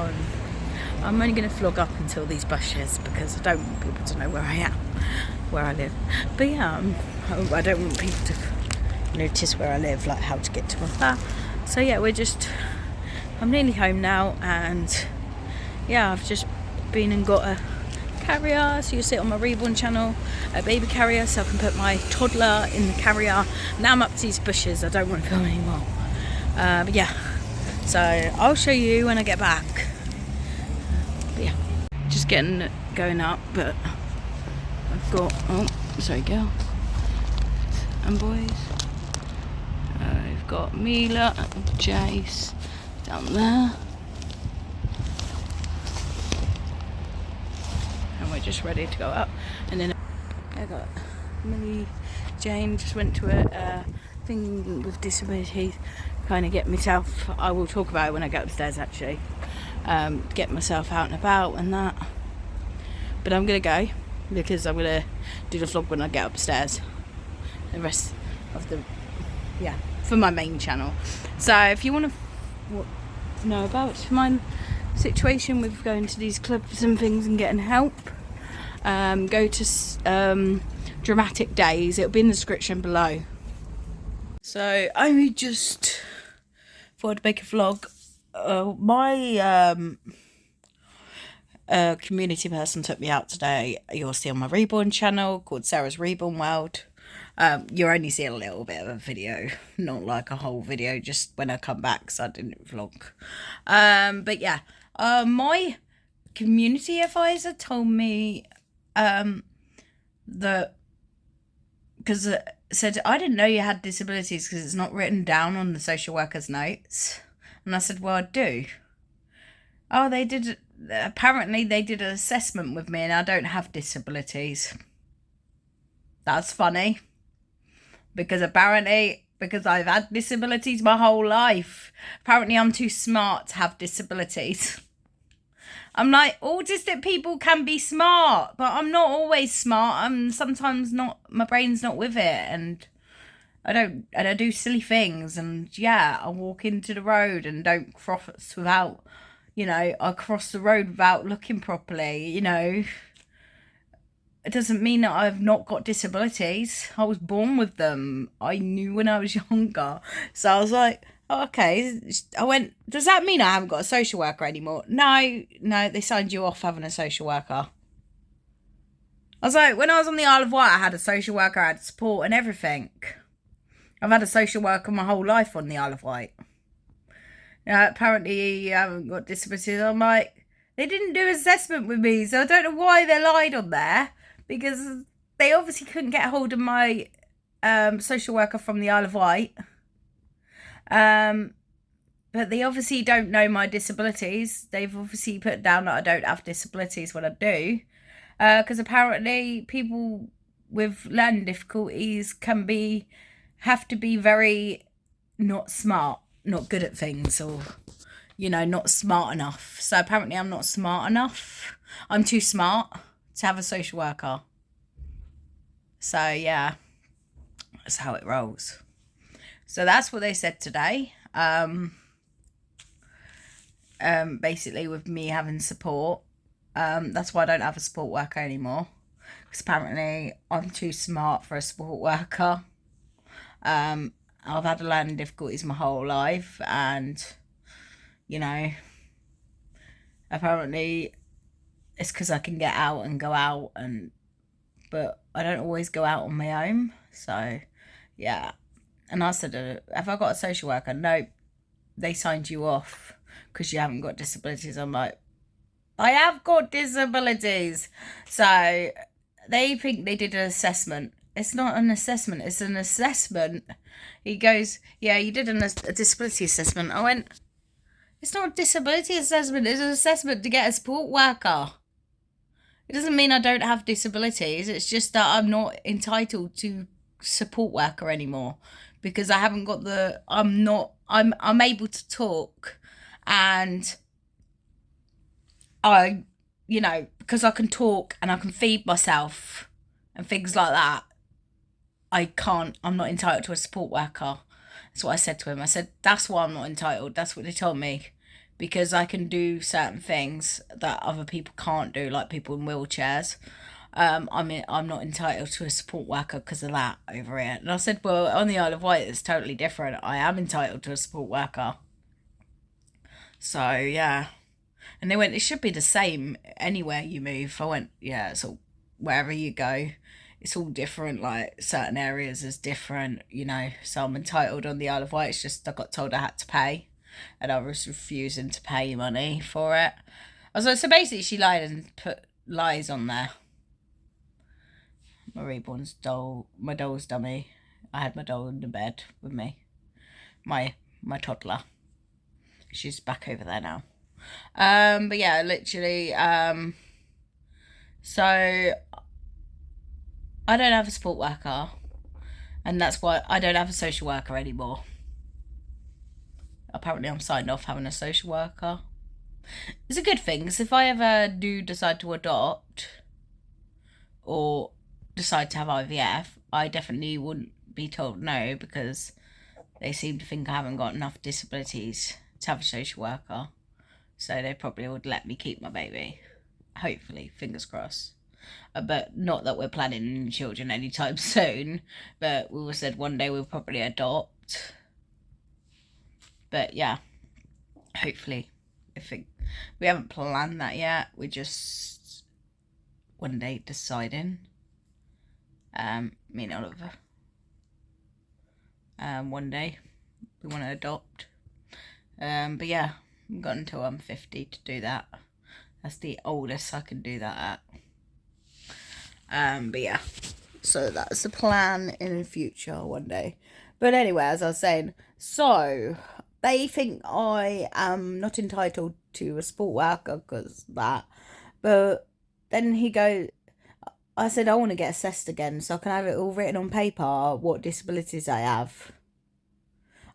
home. I'm only going to vlog up until these bushes because I don't want people to know where I am, where I live. But yeah, I don't want people to notice where I live, like how to get to my flat. So yeah, I'm nearly home now, and yeah, I've just been and got a carrier, so you see it on my reborn channel, a baby carrier, so I can put my toddler in the carrier. Now I'm up to these bushes, I don't want to film anymore. But yeah, so I'll show you when I get back. But yeah, just going up, but I've got, oh, sorry girl, and boys. I've got Mila and Jace down there. And we're just ready to go up. And then I got Millie, Jane, just went to a thing with disabilities, kind of get myself, I will talk about it when I get upstairs actually, get myself out and about and that. But I'm going to go because I'm going to do the vlog when I get upstairs. The rest of the, yeah, for my main channel. So if you want to know about my situation with going to these clubs and things and getting help, go to Dramatic Days. It'll be in the description below. So I just thought I'd make a vlog. My community person took me out today. You'll see on my reborn channel called Sarah's Reborn World. You're only seeing a little bit of a video, not like a whole video, just when I come back, so I didn't vlog. But yeah, my community advisor told me that, because said, I didn't know you had disabilities because it's not written down on the social worker's notes. And I said, well, I do. Oh, apparently they did an assessment with me and I don't have disabilities. That's funny. Because I've had disabilities my whole life. Apparently I'm too smart to have disabilities. I'm like, autistic people can be smart, but I'm not always smart. I'm sometimes not, my brain's not with it, and I do silly things, and yeah, I walk into the road and don't cross without, I cross the road without looking properly, It doesn't mean that I've not got disabilities. I was born with them. I knew when I was younger. So I was like, oh, okay. I went, does that mean I haven't got a social worker anymore? No, they signed you off having a social worker. I was like, when I was on the Isle of Wight, I had a social worker, I had support and everything. I've had a social worker my whole life on the Isle of Wight. Apparently you haven't got disabilities. I'm like, they didn't do an assessment with me, so I don't know why they lied on there. Because they obviously couldn't get hold of my social worker from the Isle of Wight. But they obviously don't know my disabilities. They've obviously put down that I don't have disabilities when I do. Because apparently people with learning difficulties have to be very not smart, not good at things, or, not smart enough. So apparently I'm not smart enough. I'm too smart to have a social worker. So yeah, that's how it rolls. So that's what they said today. Basically with me having support, that's why I don't have a support worker anymore, because apparently I'm too smart for a support worker. I've had learning difficulties my whole life, and apparently it's because I can get out and go out, but I don't always go out on my own. So yeah, and I said, have I got a social worker? No, they signed you off because you haven't got disabilities. I'm like, I have got disabilities. So they think they did an assessment. It's not an assessment, it's an assessment. He goes, yeah, you did a disability assessment. I went, it's not a disability assessment, it's an assessment to get a support worker. It doesn't mean I don't have disabilities. It's just that I'm not entitled to support worker anymore because I haven't got I'm able to talk, and because I can talk and I can feed myself and things like that, I'm not entitled to a support worker. That's what I said to him. I said, that's why I'm not entitled. That's what they told me. because I can do certain things that other people can't do, like people in wheelchairs. I'm not entitled to a support worker because of that over here. And I said, well, on the Isle of Wight, it's totally different. I am entitled to a support worker. So, yeah. And they went, it should be the same anywhere you move. I went, yeah, it's all, wherever you go, it's all different. Like, certain areas is different, you know. So I'm entitled on the Isle of Wight. It's just I got told I had to pay. And I was refusing to pay money for it. I was like, so basically she lied and put lies on there. My reborn's doll, my doll's dummy. I had my doll in the bed with me. My toddler. She's back over there now. But yeah, literally, so I don't have a support worker, and that's why I don't have a social worker anymore. Apparently I'm signed off having a social worker. It's a good thing, because if I ever do decide to adopt or decide to have IVF, I definitely wouldn't be told no, because they seem to think I haven't got enough disabilities to have a social worker. So they probably would let me keep my baby. Hopefully, fingers crossed. But not that we're planning children anytime soon. But we said one day we'll probably adopt. But yeah, hopefully. We haven't planned that yet. We're just one day deciding. Me and Oliver. One day we want to adopt. But yeah, I've got until I'm 50 to do that. That's the oldest I can do that at. But yeah, so that's the plan in the future one day. But anyway, as I was saying, so they think I am not entitled to a support worker because that. But then I said I want to get assessed again, so I can have it all written on paper what disabilities I have.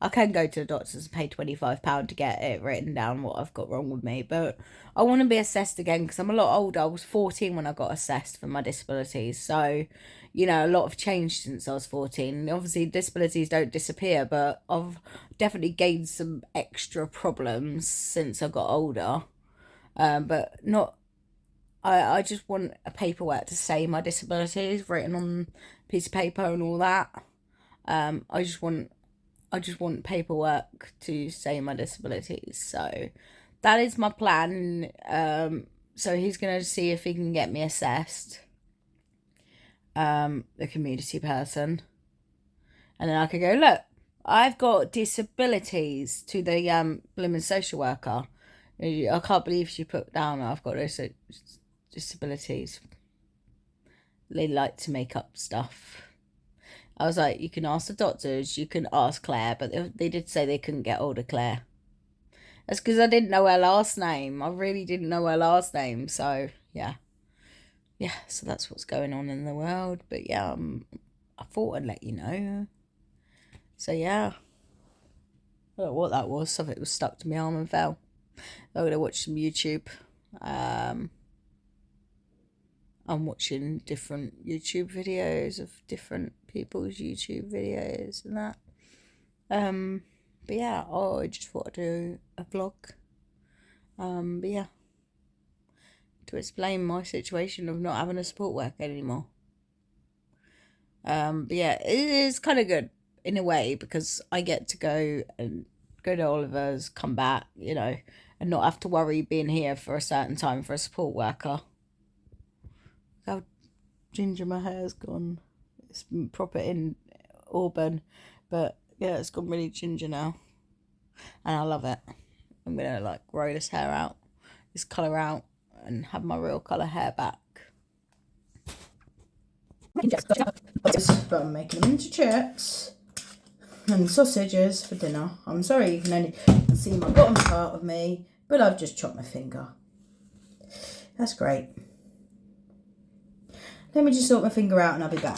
I can go to the doctors and pay £25 to get it written down what I've got wrong with me, but I want to be assessed again because I'm a lot older. I was 14 when I got assessed for my disabilities, so, you know, a lot have changed since I was 14. Obviously, disabilities don't disappear, but I've definitely gained some extra problems since I got older, but not... I just want a paperwork to say my disabilities written on a piece of paper and all that. I just want paperwork to say my disabilities. So that is my plan. So he's going to see if he can get me assessed. The community person. And then I could go, look, I've got disabilities to the blooming social worker. I can't believe she put down I've got those disabilities. They like to make up stuff. I was like, you can ask the doctors, you can ask Claire, but they did say they couldn't get hold of Claire. That's because I didn't know her last name. I really didn't know her last name, so yeah. Yeah, so that's what's going on in the world. But yeah, I thought I'd let you know. So yeah. I don't know what that was. Something was stuck to my arm and fell. I'm going to watch some YouTube. I'm watching different YouTube videos of different people's YouTube videos and that. But yeah, I just thought I'd do a vlog. But yeah, to explain my situation of not having a support worker anymore. But yeah, it is kind of good in a way because I get to go to Oliver's, come back, you know, and not have to worry being here for a certain time for a support worker. How ginger my hair's gone. It's proper in auburn, but yeah, it's gone really ginger now, and I love it. I'm gonna like grow this hair out, this colour out, and have my real colour hair back. But I'm making them into chips and sausages for dinner. I'm sorry you can only see my bottom part of me, but I've just chopped my finger. That's great. Let me just sort my finger out and I'll be back.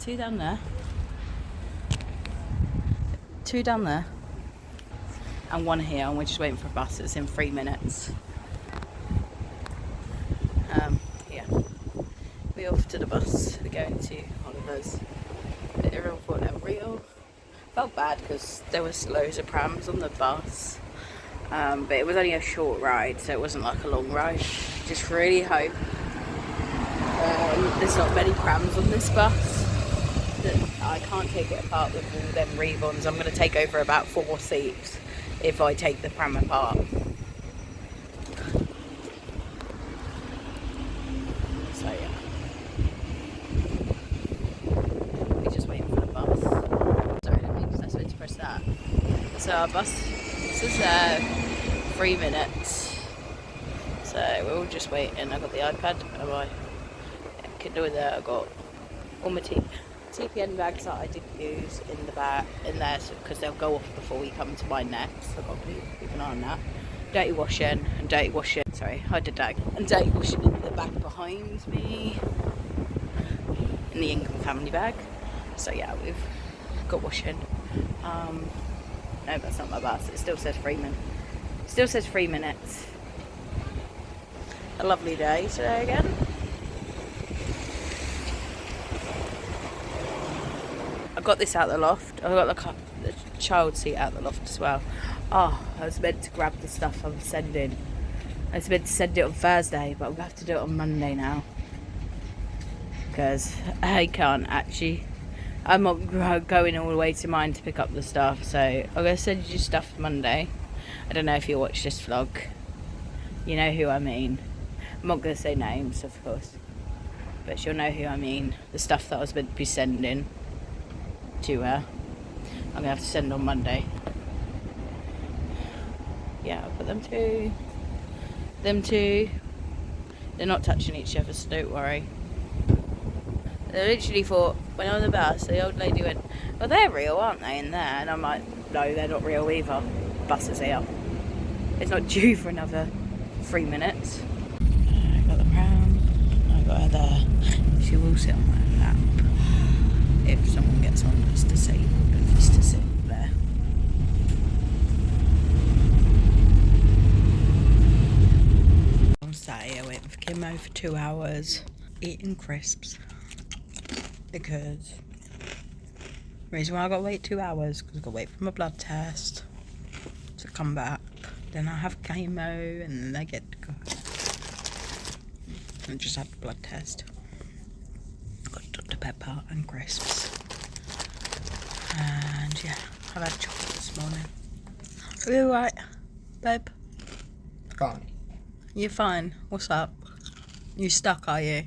2 down there. 2 down there. And 1 here, and we're just waiting for a bus. It's in 3 minutes. Yeah. We're off to the bus. We're going to Oliver's. Everyone thought they were real. Felt bad because there was loads of prams on the bus. But it was only a short ride, so it wasn't like a long ride. Just really hope there's not many prams on this bus. That I can't take it apart with all them reborns. I'm going to take over about 4 seats if I take the pram apart. So yeah. We're just waiting for the bus. Sorry, I think that's supposed to press that. So our bus, this is 3 minutes. So we're all just waiting. I've got the iPad and my Kindle there. I've got all my TPN bags that I didn't use in there because they'll go off before we come to mine next. So I've got to keep an eye on that. Dirty washing and dirty washing. Sorry, I did that. And dirty washing in the bag behind me. In the income family bag. So yeah, we've got washing. No, that's not my bus. It still says 3 minutes. Still says 3 minutes. A lovely day today again. I got this out the loft. I got the child seat out the loft as well. Oh, I was meant to grab the stuff I'm sending. I was meant to send it on Thursday, but we'll have to do it on Monday now. Because I can't actually. I'm not going all the way to mine to pick up the stuff, so I'm going to send you stuff Monday. I don't know if you watch this vlog. You know who I mean. I'm not going to say names, of course. But you'll know who I mean. The stuff that I was meant to be sending to her. I'm going to have to send on Monday. Yeah, I've got them too. Them two. They're not touching each other, so don't worry. They literally thought, when I was on the bus, the old lady went, well, they're real, aren't they, in there? And I'm like, no, they're not real either. Bus is here. It's not due for another 3 minutes. I got the pram. I got her there. She will sit on my lap. If someone gets on that's disabled and needs to sit there. I'm sat here waiting for Kimmo for 2 hours, eating crisps. Because the reason why I got to wait 2 hours because I got to wait for my blood test to come back. Then I have chemo and then I get to go. I just had the blood test. Got Dr. Pepper and crisps. And yeah, I've had chocolate this morning. Are you alright, babe? Fine. You're fine. What's up? You stuck, are you?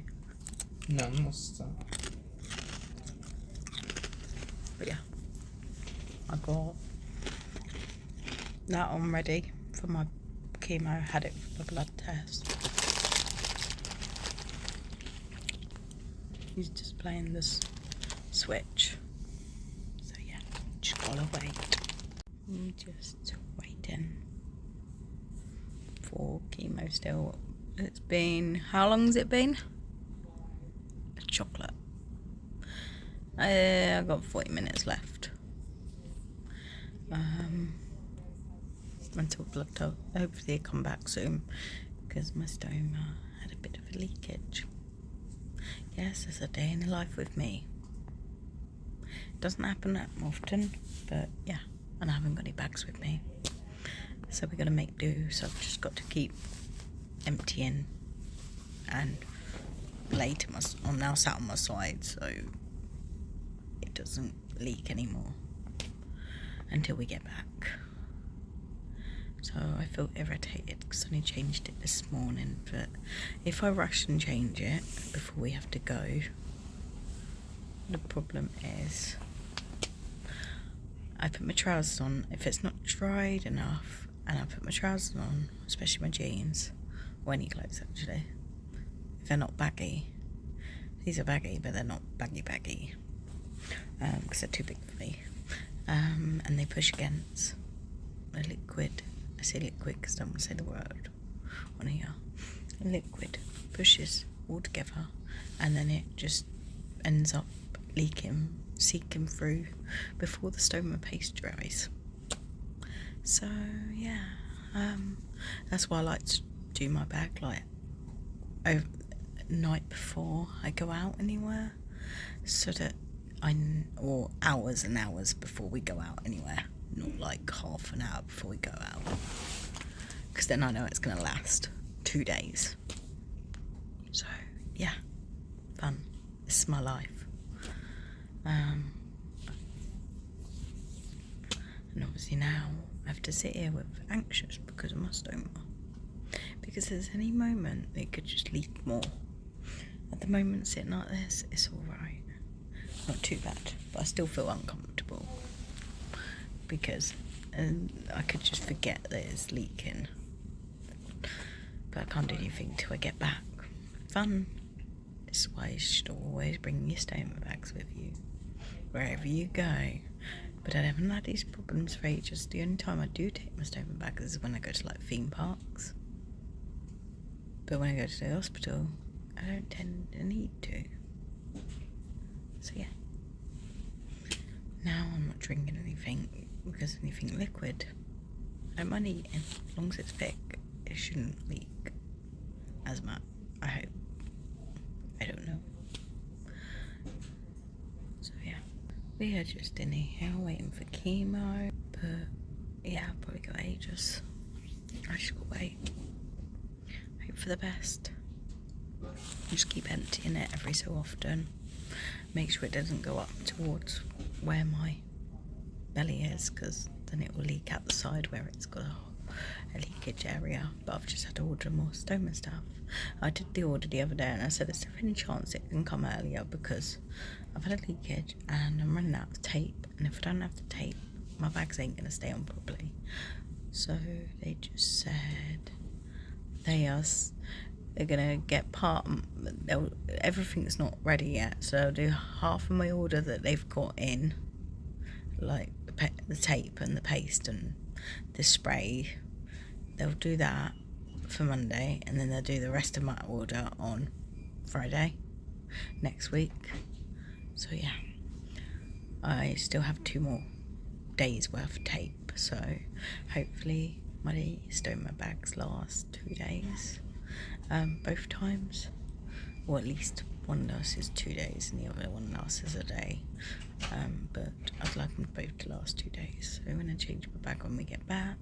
No, I'm not stuck. But yeah, I got that on ready for my chemo. Had it for the blood test. He's just playing this Switch. So yeah, just gotta wait. I'm just waiting for chemo still. It's been, how long has it been? Chocolate. I've got 40 minutes left. Until blood test. Hopefully it'll come back soon because my stoma had a bit of a leakage. Yes, it's a day in the life with me. It doesn't happen that often, but yeah, and I haven't got any bags with me. So we're going to make do, so I've just got to keep emptying and lay to I'm now sat on my side, so it doesn't leak anymore until we get back. So I feel irritated because I only changed it this morning, but if I rush and change it before we have to go, the problem is I put my trousers on. If it's not dried enough and I put my trousers on, especially my jeans, or any clothes actually, if they're not baggy, these are baggy but they're not baggy because they're too big for me, and they push against the liquid. I say liquid because I don't want to say the word on here. Liquid pushes all together and then it just ends up seeking through before the stoma paste dries. So yeah, that's why I like to do my bag like over night before I go out anywhere, so that or hours and hours before we go out anywhere, not like half an hour before we go out, because then I know it's gonna last 2 days. So yeah, fun. This is my life. And obviously now I have to sit here with anxious because of my stoma, because there's any moment it could just leak more. At the moment, sitting like this, it's alright. Not too bad, but I still feel uncomfortable because I could just forget that it's leaking. But I can't do anything till I get back. Fun. This is why you should always bring your stoma bags with you wherever you go. But I haven't had these problems for ages. The only time I do take my stoma bags is when I go to like theme parks. But when I go to the hospital, I don't tend to need to. So yeah. Now I'm not drinking anything, because anything liquid, I don't mind eating. As long as it's thick, it shouldn't leak as much, I hope. I don't know. So yeah. We are just in here waiting for chemo, but yeah, I'll probably go ages. I just gotta wait. Hope for the best. Just keep emptying it every so often. Make sure it doesn't go up towards where my belly is, because then it will leak out the side where it's got a leakage area. But I've just had to order more stoma stuff. I did the order the other day and I said, is there any chance it can come earlier, because I've had a leakage and I'm running out of tape, and if I don't have the tape, my bags ain't going to stay on properly. So they just said they're gonna get everything's not ready yet, so they'll do half of my order that they've got in, like the tape and the paste and the spray. They'll do that for Monday, and then they'll do the rest of my order on Friday next week. So yeah, I still have 2 more days worth of tape, so hopefully my stoma bags last 2 days. Both times, or at least one lasts 2 days and the other one lasts a day, but I'd like them both to last 2 days. So I'm going to change my bag when we get back.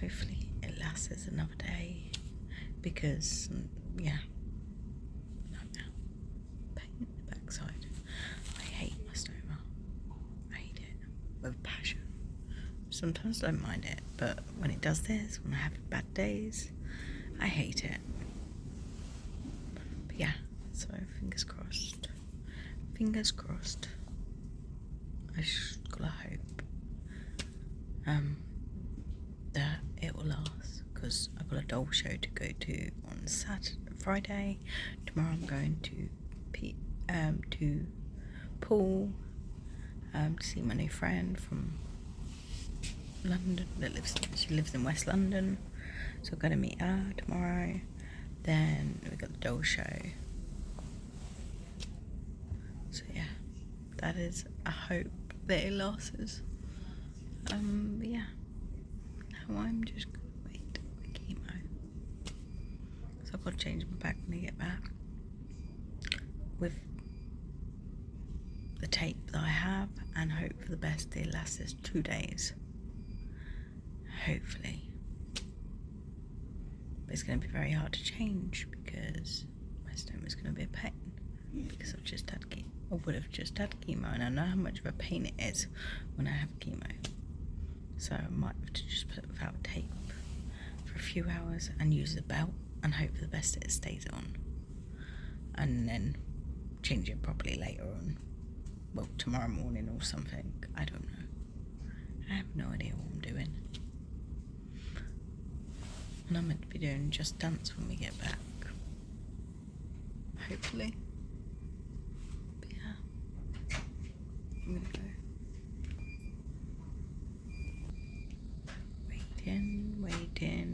Hopefully it lasts another day, because yeah, pain in the backside. I hate my stoma. I hate it with passion. Sometimes I don't mind it, but when it does this, when I have bad days, I hate it. But yeah, so fingers crossed. Fingers crossed. I just gotta hope that it will last, because I've got a doll show to go to on Friday. Tomorrow I'm going to Poole to see my new friend from London she lives in West London, so I'm going to meet her tomorrow. Then we got the doll show. So yeah, that is a hope that it lasts. But yeah, now I'm just gonna wait for chemo. So I've got to change my bag when I get back with the tape that I have, and hope for the best it lasts 2 days. Hopefully. But it's going to be very hard to change, because my stoma is going to be a pain, because I've just had chemo. I would have just had chemo, and I know how much of a pain it is when I have chemo. So I might have to just put it without tape for a few hours and use the belt and hope for the best that it stays on, and then change it properly later on. Well, tomorrow morning or something. I don't know. I have no idea what I'm doing. And I'm meant to be doing Just Dance when we get back. Hopefully. But yeah. I'm gonna go.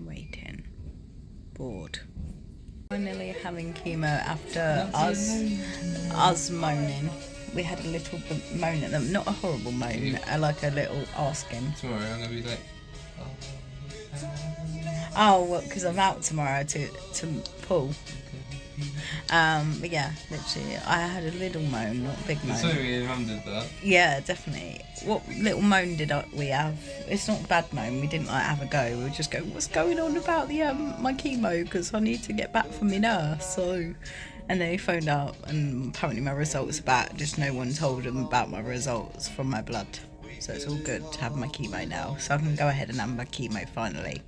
Waiting. Bored. Finally having chemo after us moaning. we had a little moan at them. Not a horrible moan, like a little asking. Tomorrow I'm gonna be like, Oh, well, because I'm out tomorrow to pull. But yeah, literally, I had a little moan, not a big moan. sorry, me and Mum did that. Yeah, definitely. What little moan did we have? It's not a bad moan. We didn't like have a go. We were just going, what's going on about the my chemo? Because I need to get back from my nurse. So, and then he phoned up, and apparently my results are back. Just no one told him about my results from my blood. So it's all good to have my chemo now. So I can go ahead and have my chemo finally.